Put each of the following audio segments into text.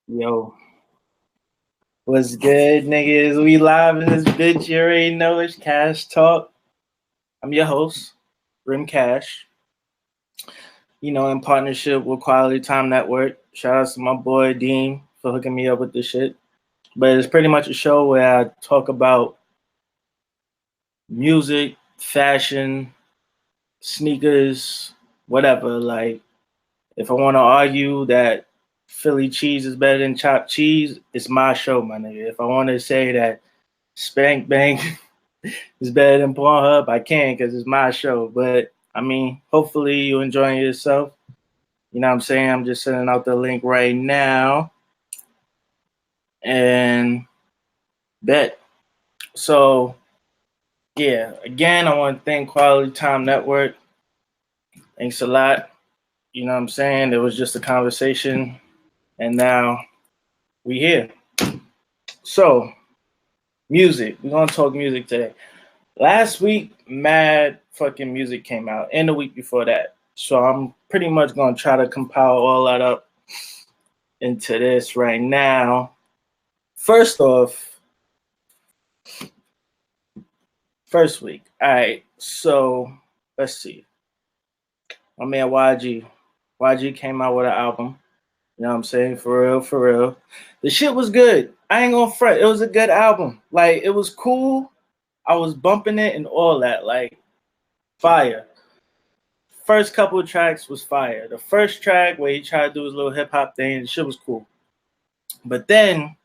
Yo, what's good, niggas? We live in this bitch. You already know it's Cash Talk. I'm your host, Rim Cash. In partnership with Quality Time Network. Shout out to my boy Dean for hooking me up with this shit. But it's pretty much a show where I talk about music, fashion, sneakers, whatever. Like, if I want to argue that Philly cheese is better than chopped cheese, it's my show, my nigga. If I want to say that Spank Bang is better than Pornhub, I can because it's my show. But I mean, hopefully you're enjoying yourself. You know what I'm saying? I'm just sending out the link right now. And bet. So yeah, again, I want to thank Quality Time Network. Thanks a lot. You know what I'm saying? It was just a conversation. And now we here. So music. We're gonna talk music today. Last week, mad fucking music came out, and the week before that. So I'm pretty much gonna try to compile all that up into this right now. First off, first week. All right, so let's see. My man YG. YG came out with an album. You know what I'm saying? For real, for real. The shit was good. I ain't gonna front. It was a good album. Like, it was cool. I was bumping it and all that. Like, fire. First couple of tracks was fire. The first track where he tried to do his little hip hop thing, the shit was cool. But then,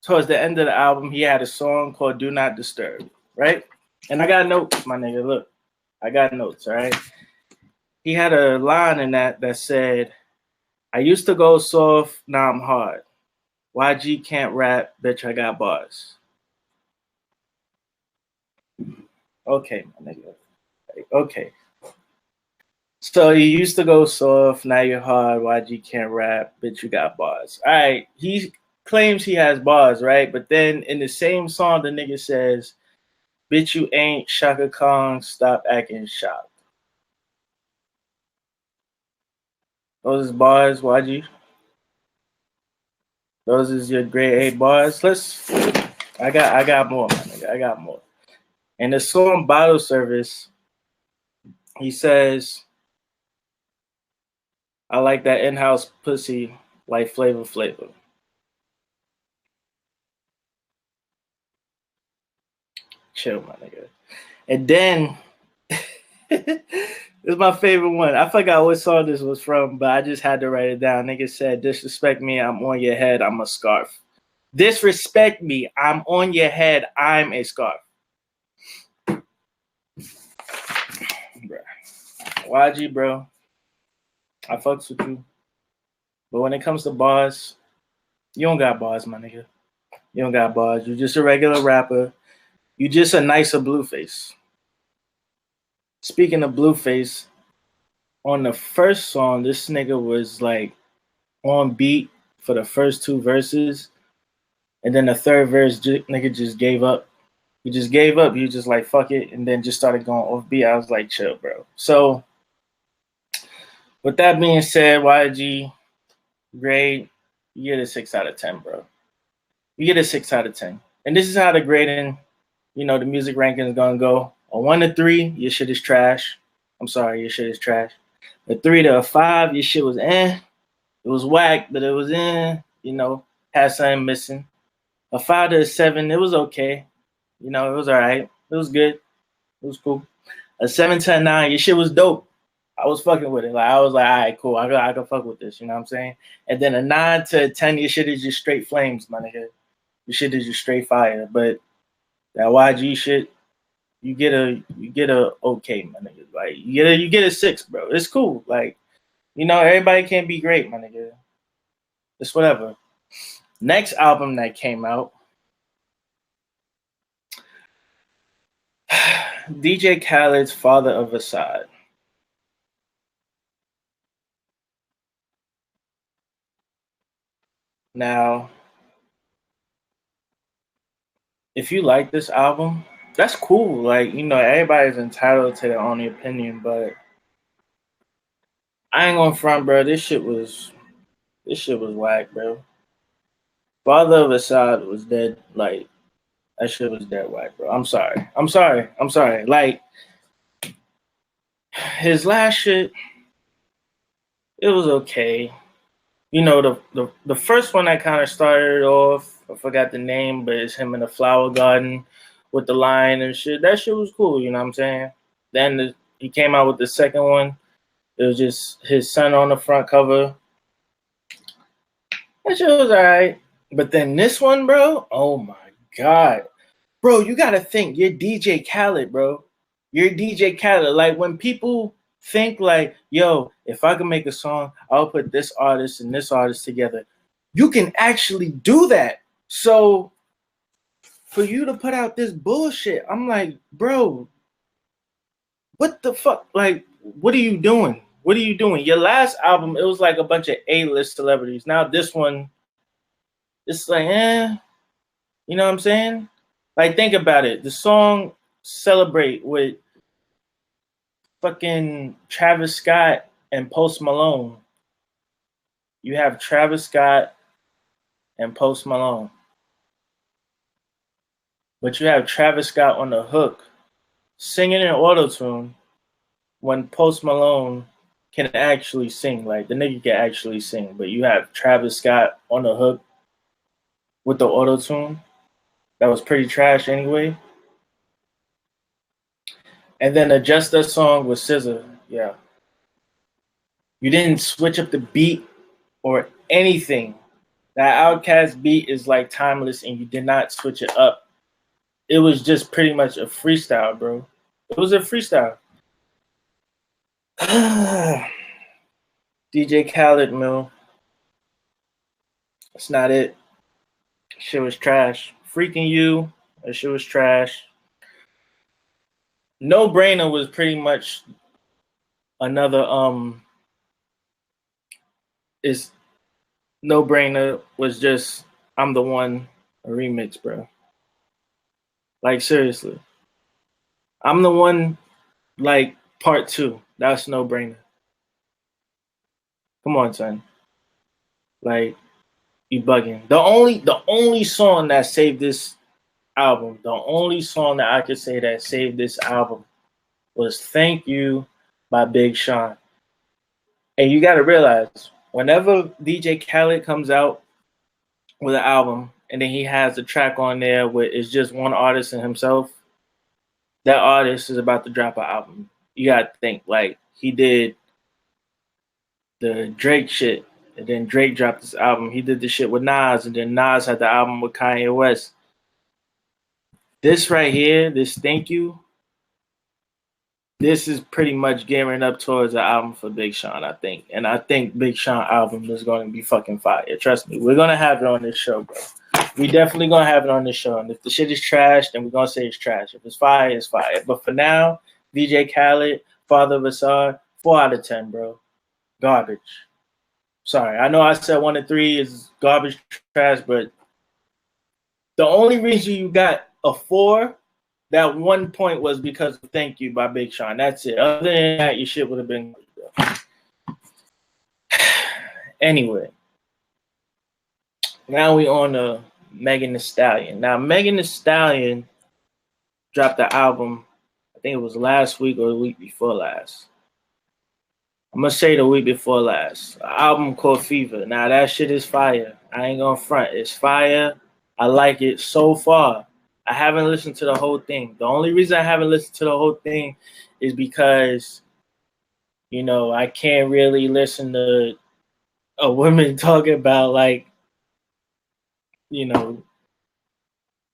towards the end of the album, he had a song called Do Not Disturb, right? And I got notes, my nigga. Look, I got notes, all right? He had a line in that said, I used to go soft, now I'm hard. YG can't rap, bitch, I got bars. Okay, my nigga. Okay. So you used to go soft, now you're hard. YG can't rap, bitch, you got bars. All right, he claims he has bars, right? But then in the same song, the nigga says, bitch, you ain't Shaka Khan, stop acting shocked. Those is bars, YG. Those is your grade A bars. I got more, my nigga. I got more. In the song Bottle Service, he says, I like that in-house pussy like Flavor Flavor. Chill, my nigga. And then this is my favorite one. I forgot what song this was from, but I just had to write it down. Nigga said, disrespect me, I'm on your head, I'm a scarf. Disrespect me, I'm on your head, I'm a scarf. Bruh. YG, bro. I fucks with you. But when it comes to bars, you don't got bars, my nigga. You don't got bars. You just a regular rapper. You just a nicer Blueface. Speaking of Blueface, on the first song, this nigga was like on beat for the first two verses, and then the third verse, nigga just gave up. He just gave up. He was just like, fuck it, and then just started going off beat. I was like, chill, bro. So, with that being said, YG, grade, you get a 6 out of 10, bro. You get a 6 out of 10. And this is how the grading, the music ranking is going to go. A 1 to 3, your shit is trash. I'm sorry, your shit is trash. A 3 to a 5, your shit was eh. It was whack, but it was had something missing. A 5 to a 7, it was okay. It was all right. It was good. It was cool. A 7 to a 9, your shit was dope. I was fucking with it. Like, I was like, all right, cool. I can fuck with this. You know what I'm saying? And then a 9 to a 10, your shit is just straight flames, my nigga. Your shit is just straight fire. But that YG shit, you get a okay, my nigga. Like, you get a 6, bro. It's cool. Like, everybody can't be great, my nigga. It's whatever. Next album that came out, DJ Khaled's Father of Asahd. Now, if you like this album, that's cool. Like, everybody's entitled to their own opinion, but I ain't gonna front, bro. This shit was whack, bro. Father of Asahd was dead. Like that shit was dead whack, bro. I'm sorry. Like his last shit, it was okay. You know, the first one that kind of started off, I forgot the name, but it's him in the flower garden with the lion and shit. That shit was cool, you know what I'm saying? Then he came out with the second one. It was just his son on the front cover. That shit was alright. But then this one, bro, oh my God. Bro, you gotta think, you're DJ Khaled, bro. You're DJ Khaled. Like when people think like, yo, if I can make a song, I'll put this artist and this artist together. You can actually do that. So for you to put out this bullshit, I'm like, bro, what the fuck? Like, what are you doing? What are you doing? Your last album, it was like a bunch of A-list celebrities. Now this one, it's like, you know what I'm saying? Like, think about it. The song Celebrate with fucking Travis Scott and Post Malone. You have Travis Scott and Post Malone. But you have Travis Scott on the hook singing in auto-tune when Post Malone can actually sing. Like, the nigga can actually sing. But you have Travis Scott on the hook with the auto-tune. That was pretty trash anyway. And then the Just Us song with SZA. Yeah. You didn't switch up the beat or anything. That Outkast beat is like timeless and you did not switch it up. It was just pretty much a freestyle, bro. It was a freestyle. DJ Khaled, Mill. That's not it. Shit was trash. Freaking You, that shit was trash. No Brainer was pretty much another is No Brainer was just I'm the One, a remix, bro. Like seriously. I'm the One, like part 2. That's No Brainer. Come on, son. Like you bugging. The only song that saved this album, the only song that I could say that saved this album was Thank You by Big Sean. And you gotta realize, whenever DJ Khaled comes out with an album and then he has a track on there where it's just one artist and himself, that artist is about to drop an album. You gotta think, like, he did the Drake shit, and then Drake dropped this album. He did the shit with Nas, and then Nas had the album with Kanye West. This right here, this Thank You, this is pretty much gearing up towards an album for Big Sean, I think. And I think Big Sean album is going to be fucking fire. Trust me, we're going to have it on this show, bro. We definitely going to have it on this show. And if the shit is trash, then we're going to say it's trash. If it's fire, it's fire. But for now, DJ Khaled, Father of Asahd, 4 out of 10, bro. Garbage. Sorry, I know I said 1 to 3 is garbage trash, but the only reason you got a 4, that 1 point was because of Thank You by Big Sean. That's it. Other than that, your shit would have been good. Anyway, now we on to Megan Thee Stallion. Now, Megan Thee Stallion dropped the album, I think it was last week or the week before last. I'm going to say the week before last. An album called Fever. Now, that shit is fire. I ain't going to front. It's fire. I like it so far. I haven't listened to the whole thing. The only reason I haven't listened to the whole thing is because, you know, I can't really listen to a woman talking about, like, you know,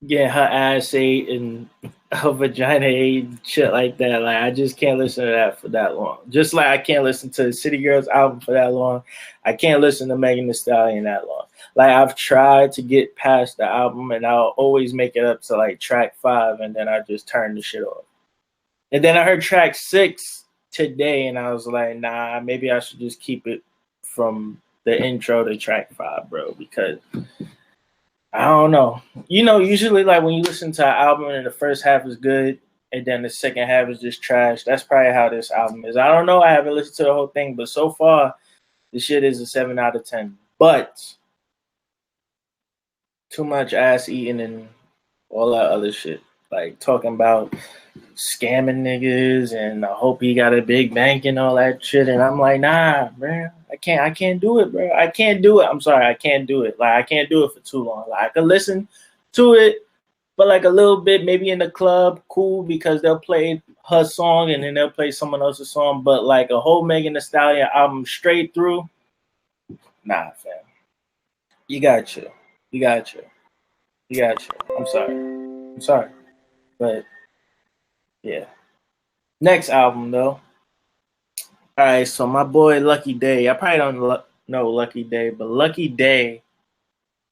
getting her ass ate and her vagina ate and shit like that. Like, I just can't listen to that for that long. Just like I can't listen to the City Girls album for that long. I can't listen to Megan Thee Stallion that long. Like, I've tried to get past the album and I'll always make it up to like track 5 and then I just turn the shit off. And then I heard track 6 today and I was like, nah, maybe I should just keep it from the intro to track 5, bro, because I don't know. You know, usually like when you listen to an album and the first half is good and then the second half is just trash. That's probably how this album is. I don't know. I haven't listened to the whole thing, but so far, the shit is a 7 out of 10. But too much ass eating and all that other shit, like talking about scamming niggas and I hope he got a big bank and all that shit. And I'm like, nah, man, I can't do it, bro. I can't do it. I'm sorry, I can't do it. Like I can't do it for too long. Like I could listen to it, but like a little bit, maybe in the club, cool, because they'll play her song and then they'll play someone else's song. But like a whole Megan Thee Stallion album straight through, nah, fam. You got you. You got you. You got you. I'm sorry. But yeah. Next album though. All right, so my boy Lucky Day. I probably don't know Lucky Day, but Lucky Day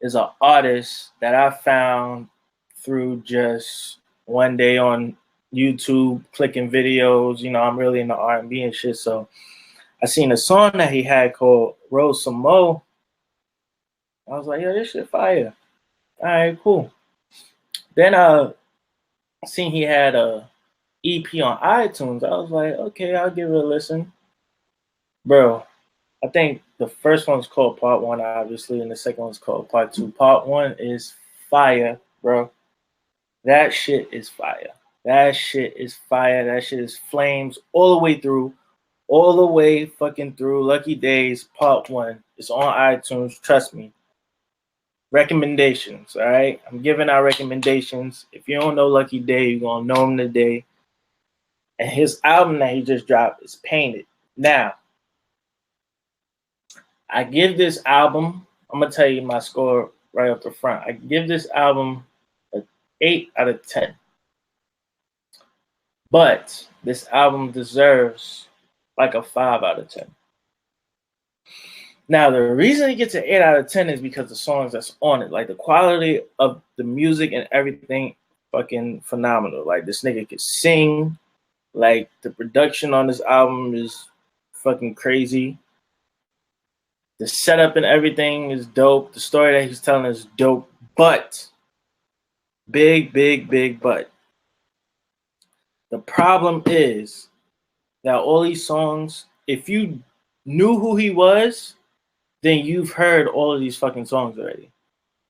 is an artist that I found through just one day on YouTube, clicking videos. You know, I'm really into R&B and shit, so I seen a song that he had called Rose Some Mo. I was like, yo, this shit fire. All right, cool. Then seen he had a EP on iTunes. I was like, okay, I'll give it a listen. Bro, I think the first one's called Part 1, obviously, and the second one's called Part 2. Part 1 is fire, bro. That shit is fire. That shit is fire. That shit is flames all the way through. All the way fucking through. Lucky Days, Part 1. It's on iTunes. Trust me. Recommendations, all right? I'm giving out recommendations. If you don't know Lucky Day, you're going to know him today. And his album that he just dropped is Painted. Now, I give this album, I'm going to tell you my score right up the front. I give this album an 8 out of 10. But this album deserves like a 5 out of 10. Now, the reason it gets an 8 out of 10 is because the songs that's on it. Like, the quality of the music and everything, fucking phenomenal. Like, this nigga can sing. Like, the production on this album is fucking crazy. The setup and everything is dope. The story that he's telling is dope. But, big but. The problem is that all these songs, if you knew who he was, then you've heard all of these fucking songs already.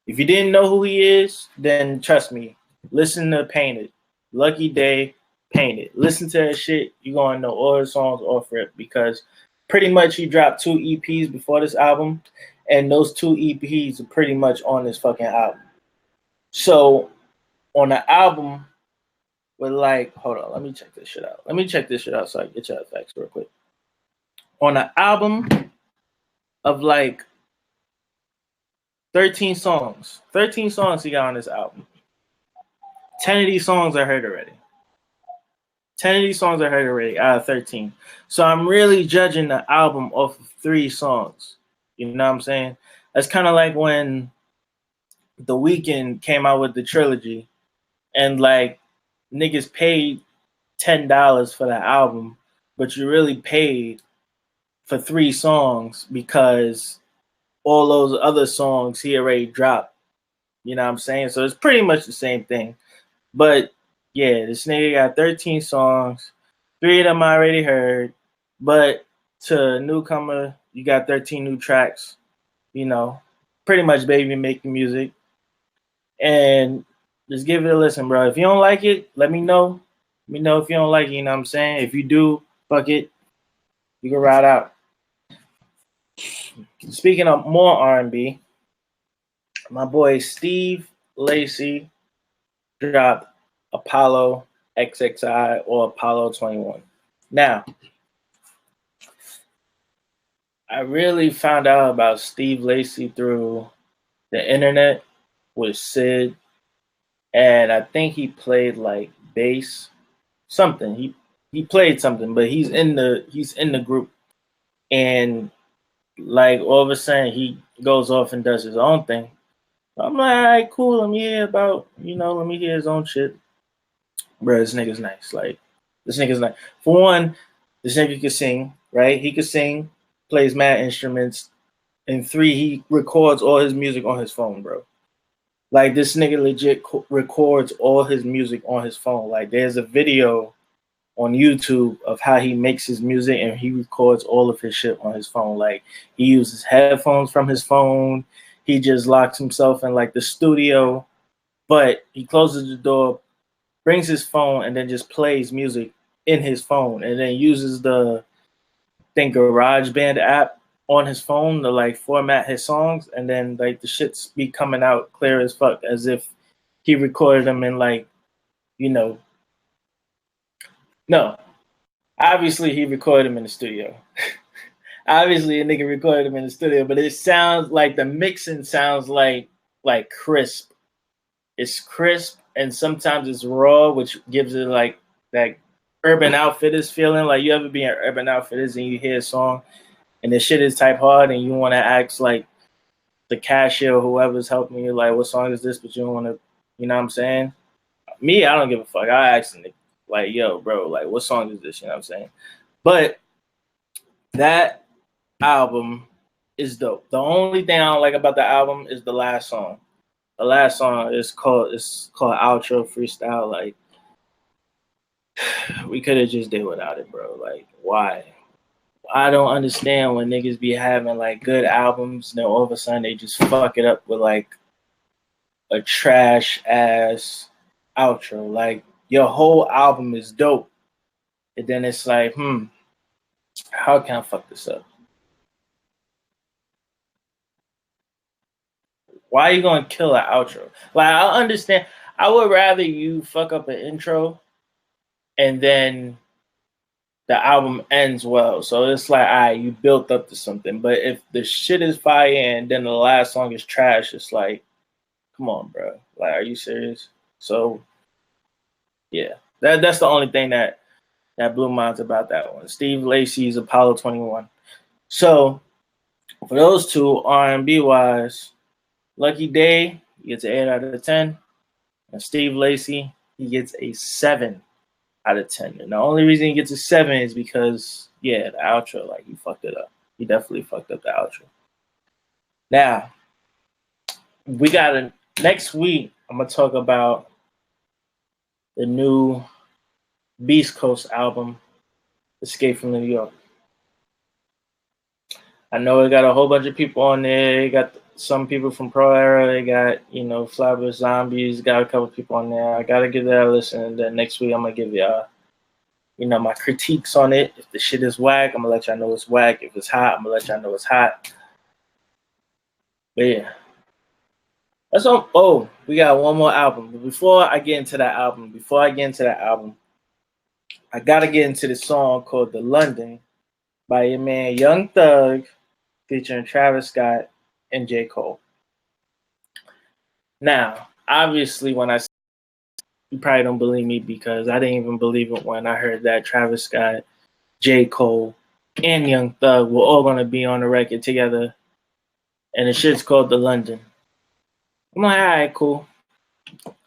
If you didn't know who he is, then trust me, listen to Painted. Lucky Day, Painted. Listen to that shit. You're going to know all the songs off rip because pretty much he dropped 2 EPs before this album, and those 2 EPs are pretty much on this fucking album. So on the album, with like, hold on, let me check this shit out. Let me check this shit out so I can get y'all facts real quick. On the album of like 13 songs he got on this album. 10 of these songs I heard already. 10 of these songs I heard already out of 13. So I'm really judging the album off of 3 songs. You know what I'm saying? That's kind of like when The Weeknd came out with the trilogy and like niggas paid $10 for the album, but you really paid for 3 songs because all those other songs he already dropped. You know what I'm saying? So it's pretty much the same thing. But yeah, this nigga got 13 songs. 3 of them I already heard. But to a newcomer, you got 13 new tracks. You know, pretty much baby making music. And just give it a listen, bro. If you don't like it, let me know. Let me know if you don't like it, you know what I'm saying? If you do, fuck it. You can ride out. Speaking of more R&B, my boy Steve Lacy dropped Apollo XXI or Apollo 21. Now, I really found out about Steve Lacy through the internet with Sid, and I think he played like bass, something. He played something, but he's in the group, and like all of a sudden he goes off and does his own thing. I'm like, all right, cool. Let me hear his own shit. Bro, this nigga's nice. Like, this nigga's nice. For one, this nigga can sing, right? He can sing, plays mad instruments. And 3, he records all his music on his phone, bro. Like this nigga legit records all his music on his phone. Like there's a video on YouTube of how he makes his music and he records all of his shit on his phone. Like he uses headphones from his phone. He just locks himself in like the studio, but he closes the door, brings his phone, and then just plays music in his phone, and then uses the GarageBand app on his phone to like format his songs, and then like the shits be coming out clear as fuck, as if he recorded them in like, you know, no, obviously he recorded them in the studio. Obviously a nigga recorded them in the studio, but it sounds like the mixing sounds like crisp. It's crisp and sometimes it's raw, which gives it like that Urban Outfitters feeling. Like you ever be in Urban Outfitters and you hear a song and the shit is type hard and you want to ask like the cashier or whoever's helping you, like, what song is this? But you don't want to, you know what I'm saying? Me, I don't give a fuck. I ask them, like, yo, bro, like, what song is this? You know what I'm saying? But that album is dope. The only thing I don't like about the album is the last song. The last song is called Outro Freestyle. Like, we could have just did without it, bro. Like, why? I don't understand when niggas be having like good albums and then all of a sudden they just fuck it up with like a trash ass outro. Like your whole album is dope. And then it's like, how can I fuck this up? Why are you gonna kill an outro? Like I understand. I would rather you fuck up an intro and then the album ends well. So it's like, all right, you built up to something. But if the shit is fire and then the last song is trash, it's like, come on, bro. Like, are you serious? So, yeah, that's the only thing that blew my mind about that one. Steve Lacy's Apollo 21. So, for those two, R&B wise, Lucky Day, he gets an 8 out of 10. And Steve Lacy, he gets a 7 out of 10. And the only reason he gets a 7 is because, yeah, the outro, like, he fucked it up. He definitely fucked up the outro. Now, we got next week, I'm going to talk about the new Beast Coast album, Escape from New York. I know it got a whole bunch of people on there. It got some people from Pro Era. They got, Flatbush Zombies. Got a couple people on there. I got to give that a listen. And then next week, I'm going to give y'all, my critiques on it. If the shit is whack, I'm going to let y'all know it's whack. If it's hot, I'm going to let y'all know it's hot. But yeah. That's all. Oh, we got one more album. But before I get into that album, I got to get into the song called The London by your man Young Thug featuring Travis Scott and J. Cole. Now, obviously, when I say, you probably don't believe me because I didn't even believe it when I heard that Travis Scott, J. Cole, and Young Thug were all going to be on the record together. And the shit's called The London. I'm like, all right, cool.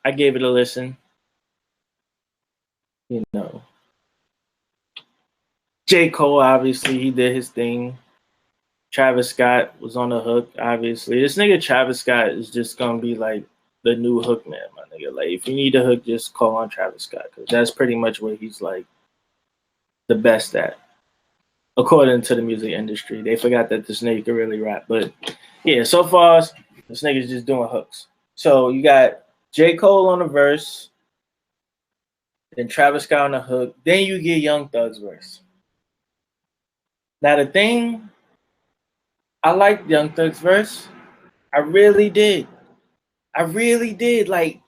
I gave it a listen. J. Cole, obviously, he did his thing. Travis Scott was on the hook, obviously. This nigga Travis Scott is just going to be like the new hook man, my nigga. Like, if you need a hook, just call on Travis Scott because that's pretty much what he's like the best at, according to the music industry. They forgot that this nigga could really rap. But yeah, so far, this nigga's just doing hooks. So you got J. Cole on the verse, then Travis Scott on the hook, then you get Young Thug's verse. Now, the thing, I liked Young Thug's verse. I really did. Like,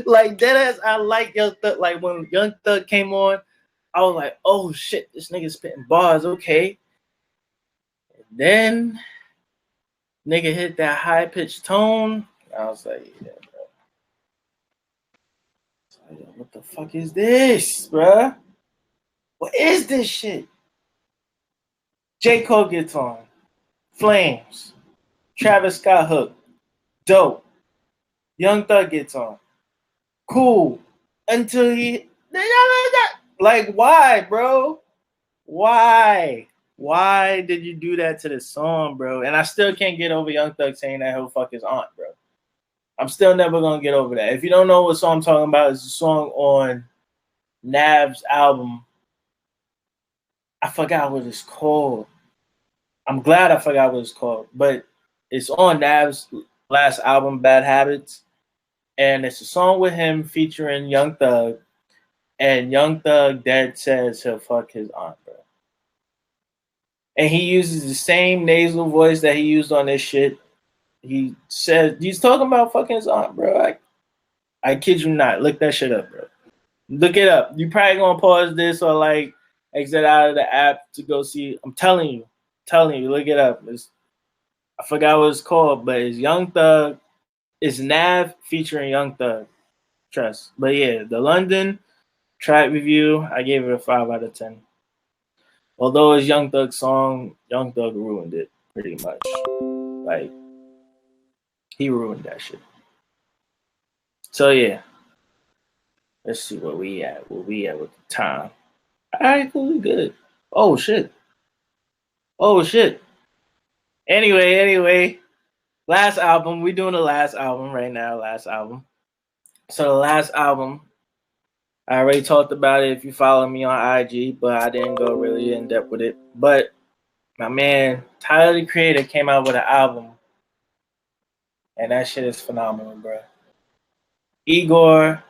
like deadass, I like Young Thug. Like, when Young Thug came on, I was like, oh, shit, this nigga's spitting bars, okay. And then, nigga hit that high-pitched tone. I was like, yeah, bro. Like, what the fuck is this, bruh? What is this shit? J. Cole gets on. Flames. Travis Scott hook. Dope. Young Thug gets on. Cool. Until he... Like, why, bro? Why? Why did you do that to the song, bro? And I still can't get over Young Thug saying that he'll fuck his aunt, bro. I'm still never gonna get over that. If you don't know what song I'm talking about, it's a song on Nav's album. I forgot what it's called. I'm glad I forgot what it's called, but it's on Nav's last album, Bad Habits, and it's a song with him featuring Young Thug, and Young Thug dead says he'll fuck his aunt, bro. And he uses the same nasal voice that he used on this shit. He said he's talking about fucking his aunt, bro. I kid you not. Look that shit up, bro. Look it up. You probably gonna pause this or like exit out of the app to go see. I'm telling you, look it up. I forgot what it's called, but it's Young Thug. It's Nav featuring Young Thug. Trust. But yeah, the London track review, I gave it a 5 out of 10. Although it's Young Thug's song, Young Thug ruined it pretty much. Like, he ruined that shit. So yeah. Let's see where we at. Where we at with the time. Alright, cool, we good. Oh shit. Anyway. Last album. We doing the last album right now. So the last album, I already talked about it if you follow me on IG, but I didn't go really in depth with it. But my man, Tyler the Creator came out with an album. And that shit is phenomenal, bro. IGOR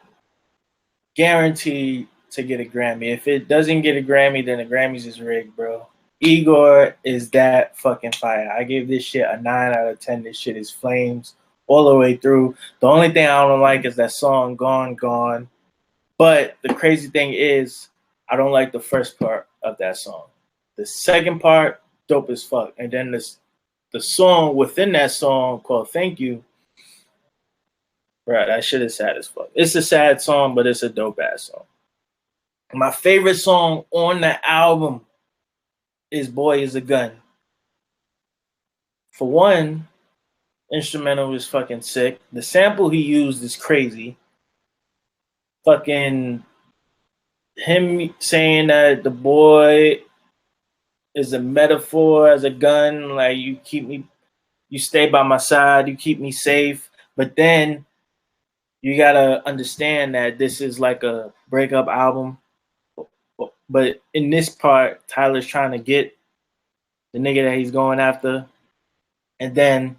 guaranteed to get a Grammy. If it doesn't get a Grammy, then the Grammys is rigged, bro. IGOR is that fucking fire. I give this shit a 9 out of 10. This shit is flames all the way through. The only thing I don't like is that song Gone. But the crazy thing is, I don't like the first part of that song. The second part, dope as fuck. And then the song within that song called Thank You, bro, that shit is sad as fuck. It's a sad song, but it's a dope ass song. My favorite song on the album is Boy Is a Gun. For one, instrumental is fucking sick. The sample he used is crazy. Fucking him saying that the boy is a metaphor as a gun, like you stay by my side, you keep me safe. But then you gotta understand that this is like a breakup album. But in this part, Tyler's trying to get the nigga that he's going after. And then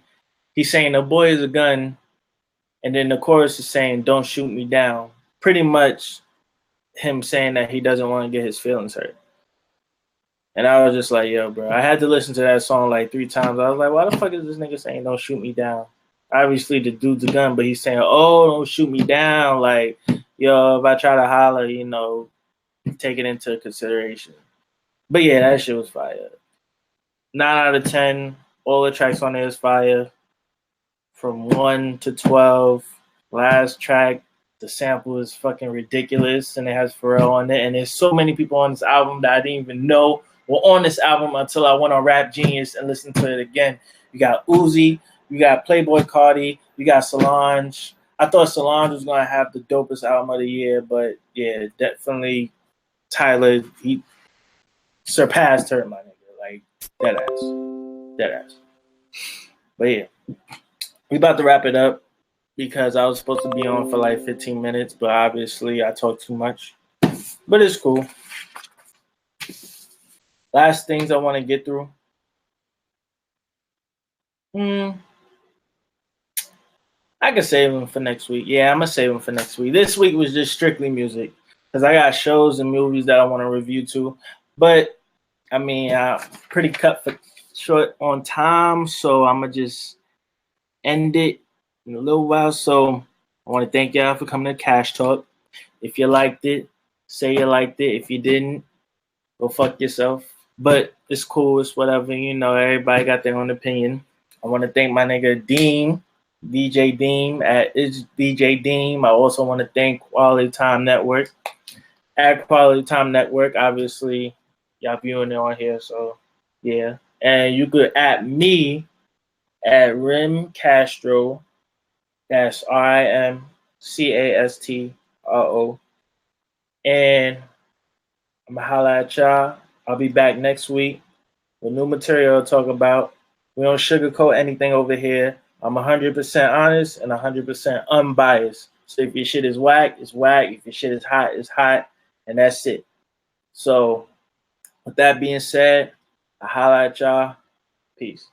he's saying the boy is a gun. And then the chorus is saying, don't shoot me down. Pretty much him saying that he doesn't want to get his feelings hurt. And I was just like, yo, bro. I had to listen to that song like 3 times. I was like, why the fuck is this nigga saying don't shoot me down? Obviously, the dude's a gun, but he's saying, oh, don't shoot me down. Like, yo, if I try to holler, you know, take it into consideration. But yeah, that shit was fire. 9 out of 10. All the tracks on there is fire. From 1 to 12. Last track, the sample is fucking ridiculous, and it has Pharrell on it. And there's so many people on this album that I didn't even know were on this album until I went on Rap Genius and listened to it again. You got Uzi, you got Playboy Cardi, you got Solange. I thought Solange was going to have the dopest album of the year, but yeah, definitely Tyler, he surpassed her, my nigga. Like, dead ass. But yeah, we about to wrap it up because I was supposed to be on for like 15 minutes, but obviously I talk too much. But it's cool. Last things I want to get through. I can save them for next week. Yeah, I'm going to save them for next week. This week was just strictly music because I got shows and movies that I want to review too. But, I mean, I'm pretty cut for short on time, so I'm going to just end it in a little while. So I want to thank y'all for coming to Cash Talk. If you liked it, say you liked it. If you didn't, go fuck yourself. But it's cool. It's whatever. You know, everybody got their own opinion. I want to thank my nigga Deem, DJ Deem at Is DJ Deem. I also want to thank Quality Time Network. At Quality Time Network, obviously, y'all viewing it on here. So, yeah. And you could at me at Rim Castro. That's RIMCASTRO. And I'm going to holla at y'all. I'll be back next week with new material to talk about. We don't sugarcoat anything over here. I'm 100% honest and 100% unbiased. So if your shit is whack, it's whack. If your shit is hot, it's hot. And that's it. So with that being said, I holla at y'all. Peace.